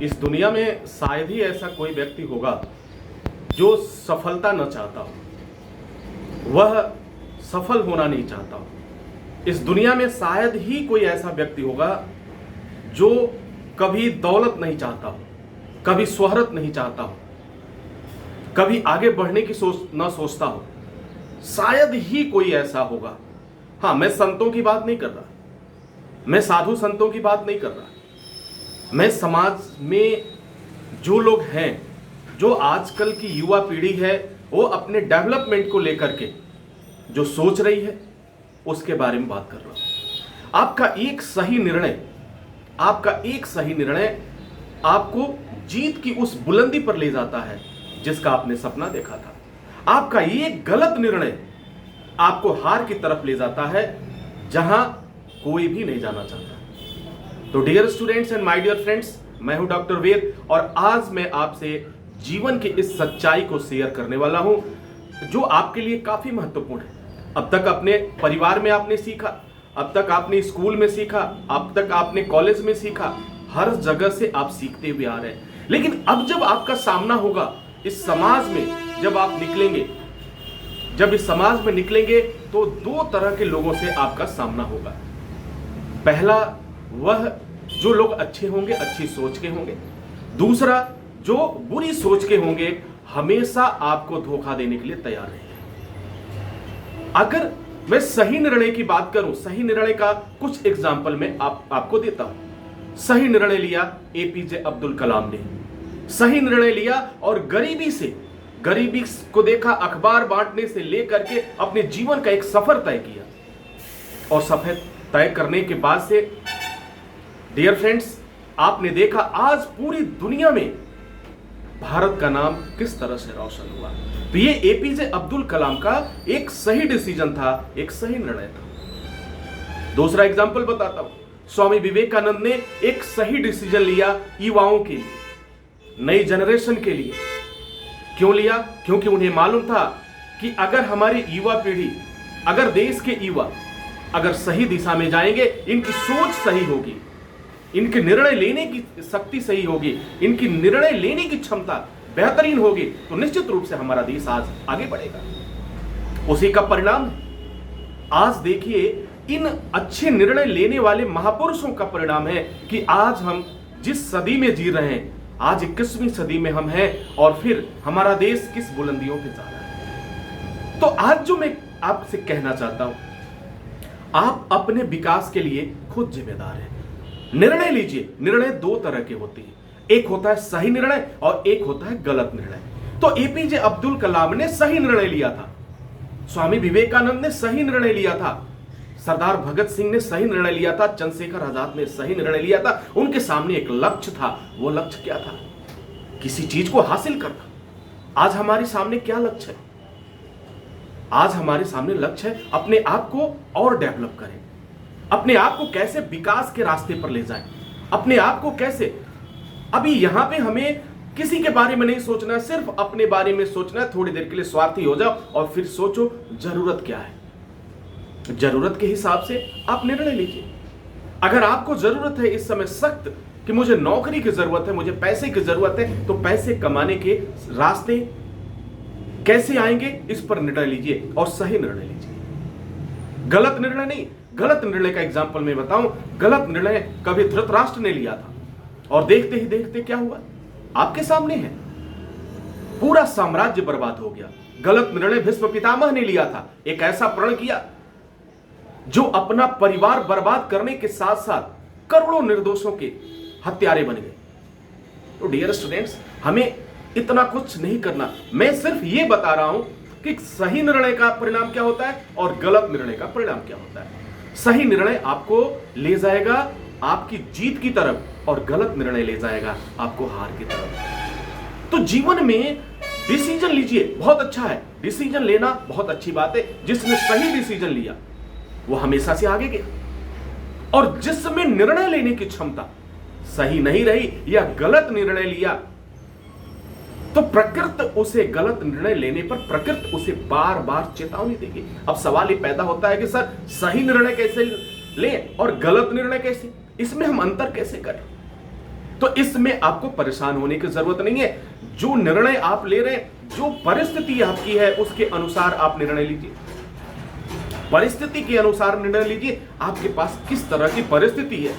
इस दुनिया में शायद ही ऐसा कोई व्यक्ति होगा जो सफलता न चाहता हो, वह सफल होना नहीं चाहता हो। इस दुनिया में शायद ही कोई ऐसा व्यक्ति होगा जो कभी दौलत नहीं चाहता हो, कभी शोहरत नहीं चाहता हो, कभी आगे बढ़ने की न सोचता हो। शायद ही कोई ऐसा होगा। हाँ, मैं संतों की बात नहीं कर रहा, मैं साधु संतों की बात नहीं कर रहा, मैं समाज में जो लोग हैं, जो आजकल की युवा पीढ़ी है, वो अपने डेवलपमेंट को लेकर के जो सोच रही है, उसके बारे में बात कर रहा हूं। आपका एक सही निर्णय आपको जीत की उस बुलंदी पर ले जाता है जिसका आपने सपना देखा था। आपका एक गलत निर्णय आपको हार की तरफ ले जाता है जहां कोई भी नहीं जाना चाहता। तो dear students and my dear friends, मैं हूं डॉक्टर वेद और आज मैं आपसे जीवन की इस सच्चाई को शेयर करने वाला हूं जो आपके लिए काफी महत्वपूर्ण है। अब तक अपने परिवार में आपने सीखा, अब तक आपने स्कूल में सीखा, अब तक आपने कॉलेज में सीखा, हर जगह से आप सीखते हुए आ रहे हैं। लेकिन अब जब आपका सामना होगा इस समाज में, जब इस समाज में निकलेंगे तो दो तरह के लोगों से आपका सामना होगा। पहला, वह जो लोग अच्छे होंगे, अच्छी सोच के होंगे। दूसरा, जो बुरी सोच के होंगे, हमेशा आपको धोखा देने के लिए तैयार रहेंगे। अगर मैं सही निर्णय की बात करूं, सही निर्णय का कुछ एग्जाम्पल मैं आपको देता हूं। सही निर्णय लिया एपीजे अब्दुल कलाम ने, सही निर्णय लिया और गरीबी को देखा, अखबार बांटने से लेकर के अपने जीवन का एक सफर तय किया। और सफर तय करने के बाद से डियर फ्रेंड्स, आपने देखा आज पूरी दुनिया में भारत का नाम किस तरह से रोशन हुआ। तो ये एपीजे अब्दुल कलाम का एक सही डिसीजन था, एक सही निर्णय था। दूसरा एग्जांपल बताता हूं, स्वामी विवेकानंद ने एक सही डिसीजन लिया युवाओं के लिए, नई जनरेशन के लिए। क्यों लिया? क्योंकि उन्हें मालूम था कि अगर हमारी युवा पीढ़ी, अगर देश के युवा अगर सही दिशा में जाएंगे, इनकी सोच सही होगी, इनके निर्णय लेने की शक्ति सही होगी, इनकी निर्णय लेने की क्षमता बेहतरीन होगी, तो निश्चित रूप से हमारा देश आज आगे बढ़ेगा। उसी का परिणाम है। आज देखिए, इन अच्छे निर्णय लेने वाले महापुरुषों का परिणाम है कि आज हम जिस सदी में जी रहे हैं, आज 21वीं सदी में हम हैं और फिर हमारा देश किस बुलंदियों पे जा रहा है। तो आज जो मैं आपसे कहना चाहता हूं, आप अपने विकास के लिए खुद जिम्मेदार हैं। निर्णय लीजिए। निर्णय दो तरह के होते हैं, एक होता है सही निर्णय और एक होता है गलत निर्णय। तो एपीजे अब्दुल कलाम ने सही निर्णय लिया था, स्वामी विवेकानंद ने सही निर्णय लिया था, सरदार भगत सिंह ने सही निर्णय लिया था, चंद्रशेखर आजाद ने सही निर्णय लिया था। उनके सामने एक लक्ष्य था। वो लक्ष्य क्या था? किसी चीज को हासिल करना। आज हमारे सामने क्या लक्ष्य है? आज हमारे सामने लक्ष्य है अपने आप को और डेवलप करें, अपने आप को कैसे विकास के रास्ते पर ले जाएं, अपने आप को कैसे। अभी यहां पे हमें किसी के बारे में नहीं सोचना है, सिर्फ अपने बारे में सोचना है। थोड़ी देर के लिए स्वार्थी हो जाओ और फिर सोचो जरूरत क्या है। जरूरत के हिसाब से आप निर्णय लीजिए। अगर आपको जरूरत है इस समय सख्त कि मुझे नौकरी की जरूरत है, मुझे पैसे की जरूरत है, तो पैसे कमाने के रास्ते कैसे आएंगे, इस पर निर्णय लीजिए और सही निर्णय लीजिए। गलत निर्णय नहीं। गलत निर्णय का एग्जाम्पल मैं बताऊं, गलत निर्णय कभी धृतराष्ट्र ने लिया था और देखते ही देखते क्या हुआ, आपके सामने है, पूरा साम्राज्य बर्बाद हो गया। गलत निर्णय भीष्म पितामह ने लिया था, एक ऐसा प्रण किया जो अपना परिवार बर्बाद करने के साथ साथ करोड़ों निर्दोषों के हत्यारे बन गए। तो डियर स्टूडेंट्स, हमें इतना कुछ नहीं करना। मैं सिर्फ ये बता रहा हूं कि सही निर्णय का परिणाम क्या होता है और गलत निर्णय का परिणाम क्या होता है। सही निर्णय आपको ले जाएगा आपकी जीत की तरफ और गलत निर्णय ले जाएगा आपको हार की तरफ। तो जीवन में डिसीजन लीजिए, बहुत अच्छा है, डिसीजन लेना बहुत अच्छी बात है। जिसने सही डिसीजन लिया वो हमेशा से आगे गया, और जिसमें निर्णय लेने की क्षमता सही नहीं रही या गलत निर्णय लिया, तो प्रकृति उसे गलत निर्णय लेने पर प्रकृति उसे बार बार चेतावनी देगी। अब सवाल ये पैदा होता है कि सर, सही निर्णय कैसे लें और गलत निर्णय कैसे, इसमें हम अंतर कैसे करें? तो इसमें आपको परेशान होने की जरूरत नहीं है। जो निर्णय आप ले रहे हैं, जो परिस्थिति आपकी है, उसके अनुसार आप निर्णय लीजिए। परिस्थिति के अनुसार निर्णय लीजिए। आपके पास किस तरह की परिस्थिति है।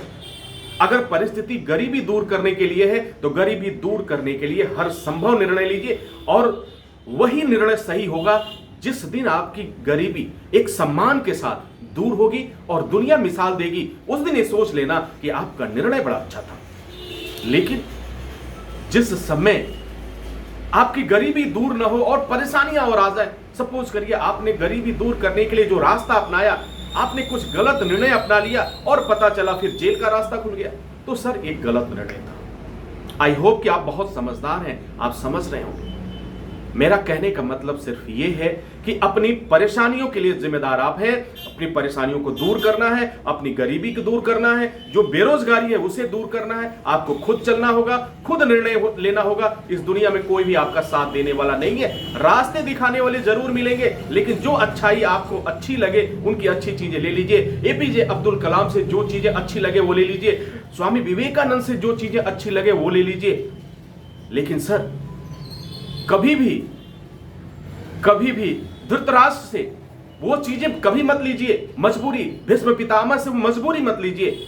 अगर परिस्थिति गरीबी दूर करने के लिए है तो गरीबी दूर करने के लिए हर संभव निर्णय लीजिए, और वही निर्णय सही होगा जिस दिन आपकी गरीबी एक सम्मान के साथ दूर होगी और दुनिया मिसाल देगी। उस दिन ये सोच लेना कि आपका निर्णय बड़ा अच्छा था। लेकिन जिस समय आपकी गरीबी दूर ना हो और परेशानियां और आ जाए, सपोज करिए आपने गरीबी दूर करने के लिए जो रास्ता अपनाया, आपने कुछ गलत निर्णय अपना लिया और पता चला फिर जेल का रास्ता खुल गया, तो सर एक गलत निर्णय था। आई होप कि आप बहुत समझदार हैं, आप समझ रहे होंगे। मेरा कहने का मतलब सिर्फ ये है कि अपनी परेशानियों के लिए जिम्मेदार आप हैं। अपनी परेशानियों को दूर करना है, अपनी गरीबी को दूर करना है, जो बेरोजगारी है उसे दूर करना है। आपको खुद चलना होगा, खुद निर्णय लेना होगा। इस दुनिया में कोई भी आपका साथ देने वाला नहीं है। रास्ते दिखाने वाले जरूर मिलेंगे, लेकिन जो अच्छाई आपको अच्छी लगे उनकी अच्छी चीजें ले लीजिए। एपीजे अब्दुल कलाम से जो चीजें अच्छी लगे वो ले लीजिए, स्वामी विवेकानंद से जो चीजें अच्छी लगे वो ले लीजिए। लेकिन सर कभी भी धृतराष्ट्र से वो चीजें कभी मत लीजिए, मजबूरी, भीष्म पितामह से वो मजबूरी मत लीजिए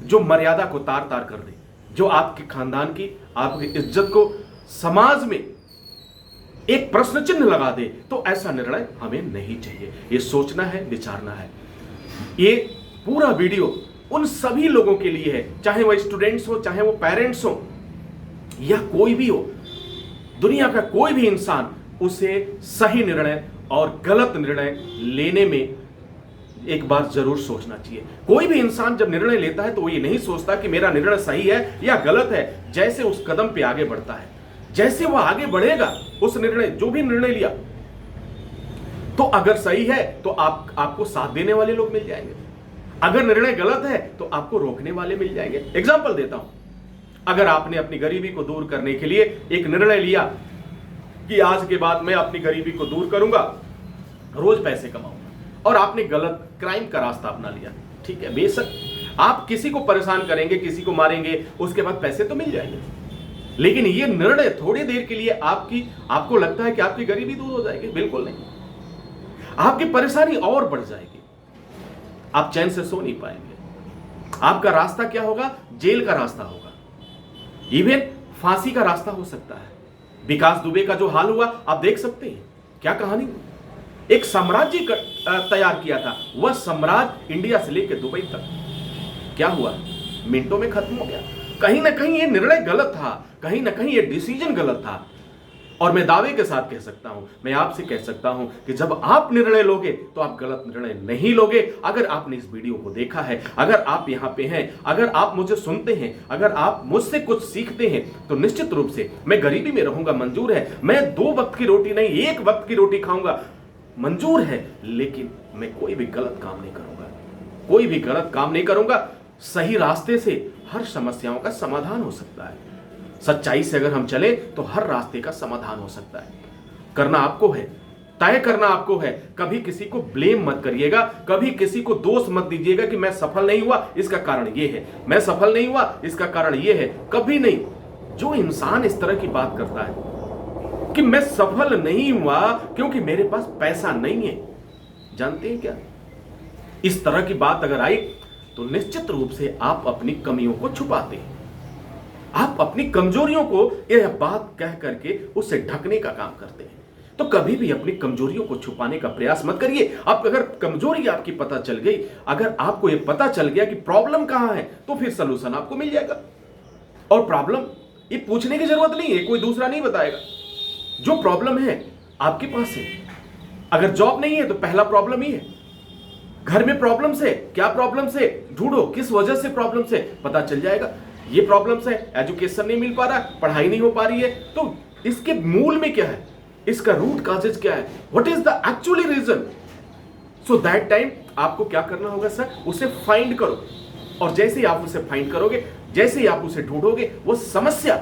जो मर्यादा को तार तार कर दे, जो आपके खानदान की, आपकी इज्जत को समाज में एक प्रश्न चिन्ह लगा दे। तो ऐसा निर्णय हमें नहीं चाहिए। ये सोचना है, विचारना है। ये पूरा वीडियो उन सभी लोगों के लिए है, चाहे वो स्टूडेंट्स हो, चाहे वो पेरेंट्स हो, या कोई भी हो, दुनिया का कोई भी इंसान, उसे सही निर्णय और गलत निर्णय लेने में एक बार जरूर सोचना चाहिए। कोई भी इंसान जब निर्णय लेता है तो वो ये नहीं सोचता कि मेरा निर्णय सही है या गलत है। जैसे उस कदम पे आगे बढ़ता है, जैसे वह आगे बढ़ेगा, उस निर्णय, जो भी निर्णय लिया, तो अगर सही है तो आपको साथ देने वाले लोग मिल जाएंगे। अगर निर्णय गलत है तो आपको रोकने वाले मिल जाएंगे। एग्जाम्पल देता हूं, अगर आपने अपनी गरीबी को दूर करने के लिए एक निर्णय लिया कि आज के बाद मैं अपनी गरीबी को दूर करूंगा, रोज पैसे कमाऊंगा, और आपने गलत क्राइम का रास्ता अपना लिया, ठीक है, बेशक आप किसी को परेशान करेंगे, किसी को मारेंगे, उसके बाद पैसे तो मिल जाएंगे। लेकिन ये निर्णय थोड़ी देर के लिए आपको लगता है कि आपकी गरीबी दूर हो जाएगी? बिल्कुल नहीं, आपकी परेशानी और बढ़ जाएगी। आप चैन से सो नहीं पाएंगे। आपका रास्ता क्या होगा? जेल का रास्ता होगा, इवन फांसी का रास्ता हो सकता है। विकास दुबे का जो हाल हुआ आप देख सकते हैं, क्या कहानी हुई। एक साम्राज्य तैयार किया था, वह साम्राज्य इंडिया से लेकर दुबई तक, क्या हुआ? मिनटों में खत्म हो गया। कहीं ना कहीं ये निर्णय गलत था, कहीं ना कहीं ये डिसीजन गलत था। और मैं दावे के साथ कह सकता हूं, मैं आपसे कह सकता हूं कि जब आप निर्णय लोगे तो आप गलत निर्णय नहीं लोगे। अगर आपने इस वीडियो को देखा है, अगर आप यहां पे हैं, अगर आप मुझे सुनते हैं, अगर आप मुझसे कुछ सीखते हैं, तो निश्चित रूप से मैं गरीबी में रहूंगा, मंजूर है। मैं 2 वक्त की रोटी नहीं, 1 वक्त की रोटी खाऊंगा, मंजूर है। लेकिन मैं कोई भी गलत काम नहीं करूंगा, कोई भी गलत काम नहीं करूंगा। सही रास्ते से हर समस्याओं का समाधान हो सकता है। सच्चाई से अगर हम चले तो हर रास्ते का समाधान हो सकता है। करना आपको है, तय करना आपको है। कभी किसी को ब्लेम मत करिएगा, कभी किसी को दोष मत दीजिएगा कि मैं सफल नहीं हुआ, इसका कारण ये है, मैं सफल नहीं हुआ, इसका कारण ये है। कभी नहीं। जो इंसान इस तरह की बात करता है कि मैं सफल नहीं हुआ क्योंकि मेरे पास पैसा नहीं है, जानते हैं क्या, इस तरह की बात अगर आई तो निश्चित रूप से आप अपनी कमियों को छुपाते हैं। आप अपनी कमजोरियों को यह बात कह करके उससे ढकने का काम करते हैं। तो कभी भी अपनी कमजोरियों को छुपाने का प्रयास मत करिए। अब अगर कमजोरी आपकी पता चल गई, अगर आपको यह पता चल गया कि प्रॉब्लम कहां है, तो फिर सलूशन आपको मिल जाएगा। और प्रॉब्लम ये पूछने की जरूरत नहीं है, कोई दूसरा नहीं बताएगा। जो प्रॉब्लम है आपके पास है। अगर जॉब नहीं है तो पहला प्रॉब्लम ही है। घर में प्रॉब्लम से, क्या प्रॉब्लम से ढूंढो, किस वजह से प्रॉब्लम से, पता चल जाएगा। ये प्रॉब्लम्स है, एजुकेशन नहीं मिल पा रहा, पढ़ाई नहीं हो पा रही है, तो इसके मूल में क्या है, इसका रूट कॉजेज क्या है, what is the actually reason. So that time आपको क्या करना होगा सर, उसे फाइंड करो। और जैसे ही आप उसे फाइंड करोगे, जैसे ही आप उसे ढूंढोगे, वो समस्या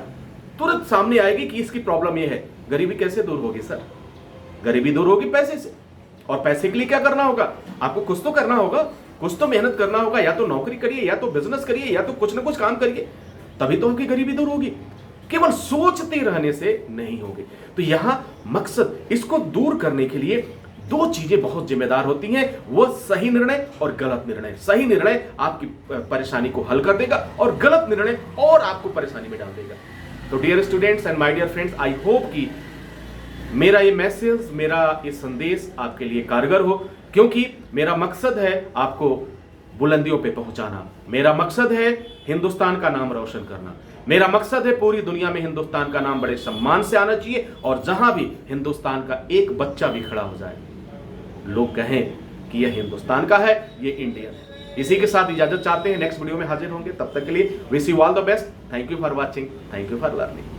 तुरंत सामने आएगी कि इसकी प्रॉब्लम ये है। गरीबी कैसे दूर होगी सर? गरीबी दूर होगी पैसे से। और पैसे के लिए क्या करना होगा? आपको कुछ तो करना होगा, कुछ तो मेहनत करना होगा। या तो नौकरी करिए, या तो बिजनेस करिए, या तो कुछ ना कुछ काम करिए। तभी तो आपकी गरीबी दूर होगी। केवल सोचते रहने से नहीं होगी। तो यहां मकसद, इसको दूर करने के लिए दो चीजें बहुत जिम्मेदार होती हैं, वो सही निर्णय और गलत निर्णय। सही निर्णय आपकी परेशानी को हल कर देगा और गलत निर्णय और आपको परेशानी में डाल देगा। तो dear students and my dear friends, I hope कि मेरा ये मैसेज, मेरा ये संदेश आपके लिए कारगर हो, क्योंकि मेरा मकसद है आपको बुलंदियों पे पहुंचाना। मेरा मकसद है हिंदुस्तान का नाम रोशन करना। मेरा मकसद है पूरी दुनिया में हिंदुस्तान का नाम बड़े सम्मान से आना चाहिए, और जहां भी हिंदुस्तान का एक बच्चा भी खड़ा हो जाए, लोग कहें कि यह हिंदुस्तान का है, ये इंडियन है। इसी के साथ इजाजत चाहते हैं, नेक्स्ट वीडियो में हाजिर होंगे। तब तक के लिए wish you all the best. Thank you for watching, thank you for learning.